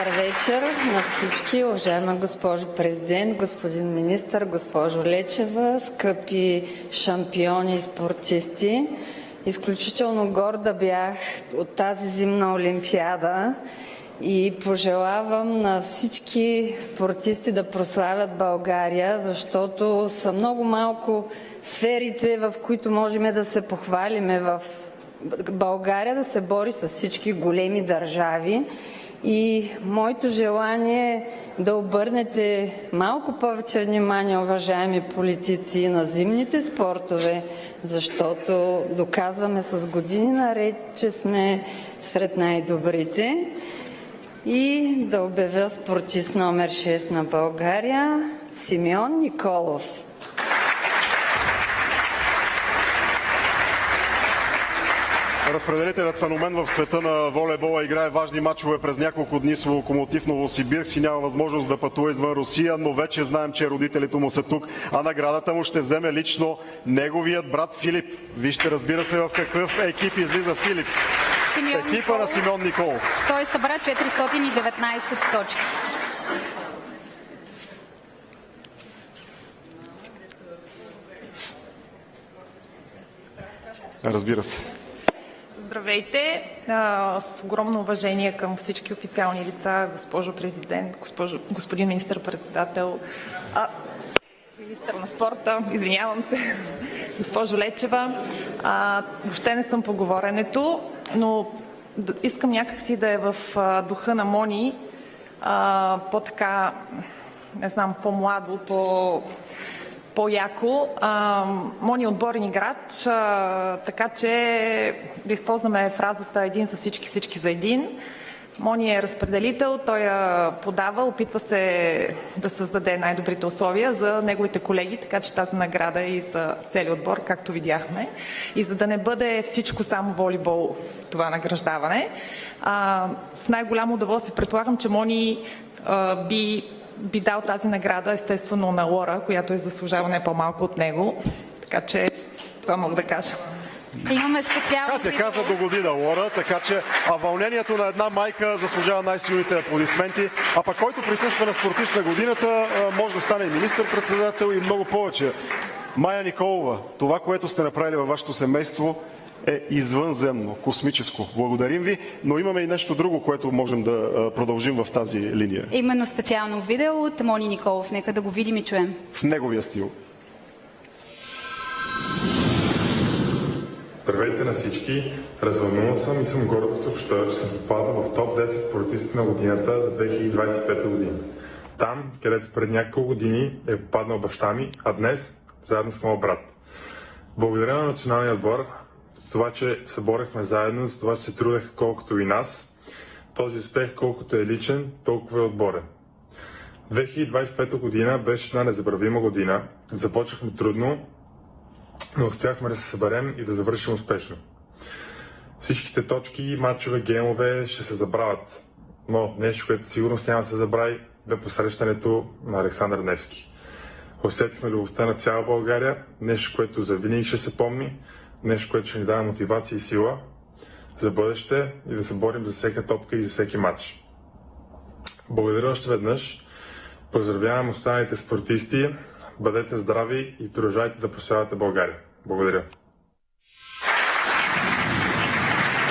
Добър вечер на всички, уважаема госпожо президент, господин министър, госпожо Лечева, скъпи шампиони и спортисти. Изключително горда бях от тази зимна олимпиада и пожелавам на всички спортисти да прославят България, защото са много малко сферите, в които можем да се похвалиме в България да се бори с всички големи държави. И моето желание е да обърнете малко повече внимание, уважаеми политици, на зимните спортове, защото доказваме с години наред, че сме сред най-добрите. И да обявя спортист номер 6 на България Симеон Николов. Разпределителят феномен в света на волейбола играе важни мачове през няколко дни с Локомотив Новосибирск и няма възможност да пътува извън Русия, но вече знаем, че родителите му са тук, а наградата му ще вземе лично неговият брат Филип. Вижте, разбира се, в какъв екип излиза Филип. Екипа на Симеон Николов. Той събра 419 точки. Разбира се. Здравейте! С огромно уважение към всички официални лица, госпожо президент, господин министър-председател, министър на спорта, извинявам се, госпожо Лечева. Въобще не съм по говоренето, но искам някакси да е в духа на Мони, по-така, не знам, по-младо, по-яко. Мони е отборен играч, така че да използваме фразата един за всички, всички за един. Мони е разпределител, той я подава, опитва се да създаде най-добрите условия за неговите колеги, така че тази награда и за целият отбор, както видяхме. И за да не бъде всичко само волейбол това награждаване, с най-голямо удоволствие предполагам, че Мони би дал тази награда, естествено, на Лора, която заслужава не по-малко от него. Така че това мога да кажа. Имаме специално Катя каза до година Лора, така че вълнението на една майка заслужава най-силните аплодисменти, а пък който присъства на спортист на годината може да стане и министър-председател и много повече. Майя Николова, това, което сте направили във вашето семейство, е извънземно, космическо. Благодарим ви, но имаме и нещо друго, което можем да продължим в тази линия. Именно специално видео от Мони Николов. Нека да го видим и чуем. В неговия стил. Здравейте на всички! Развълнуван съм и съм горд да съобща, че съм попаднал в топ 10 спортисти на годината за 2025 година. Там, където пред няколко години е попаднал баща ми, а днес заедно с моя брат. Благодаря на националния отбор за това, че се борехме заедно, за това, че се трудеха колкото и нас. Този успех, колкото е личен, толкова е отборен. 2025 година беше една незабравима година. Започнахме трудно, но успяхме да се съберем и да завършим успешно. Всичките точки, матчове, геймове ще се забравят. Но нещо, което сигурно няма да се забрави, бе посрещането на Александър Невски. Усетихме любовта на цяла България, нещо, което завинаги ще се помни, нещо, което ще ни даде мотивация и сила за бъдеще и да се борим за всяка топка и за всеки матч. Благодаря още веднъж. Поздравявам останалите спортисти. Бъдете здрави и продължайте да прославяте България. Благодаря.